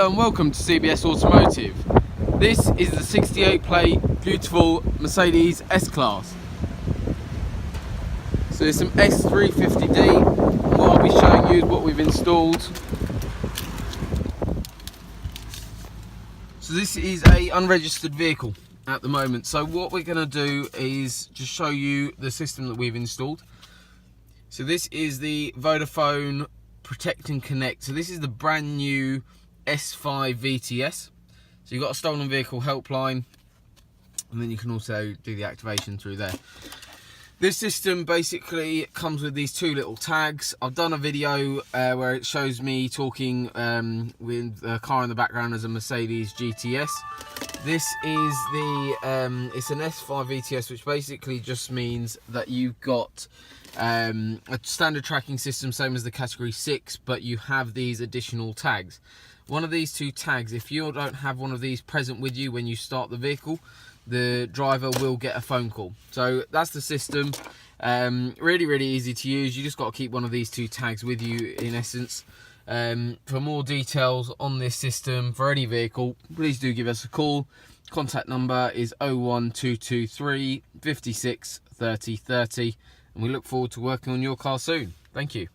And welcome to CBS Automotive. This is the 68 plate beautiful Mercedes S-Class. So there's some S350D. What I'll be showing you is what we've installed. So this is a unregistered vehicle at the moment. So what we're going to do is just show you the system that we've installed. So this is the Vodafone Protect and Connect. So this is the brand new S5 VTS. So you've got a stolen vehicle helpline, and then you can also do the activation through there. This system basically comes with these two little tags. I've done a video where it shows me talking with a car in the background as a Mercedes GTS. This is the it's an S5 VTS, which basically just means that you've got a standard tracking system, same as the category 6, but you have these additional tags. One of these two tags, if you don't have one of these present with you when you start the vehicle, the driver will get a phone call. So that's the system. Really easy to use. You just got to keep one of these two tags with you, in essence. For more details on this system for any vehicle, please do give us a call. Contact number is 01223 56 30 30, and we look forward to working on your car soon. Thank you.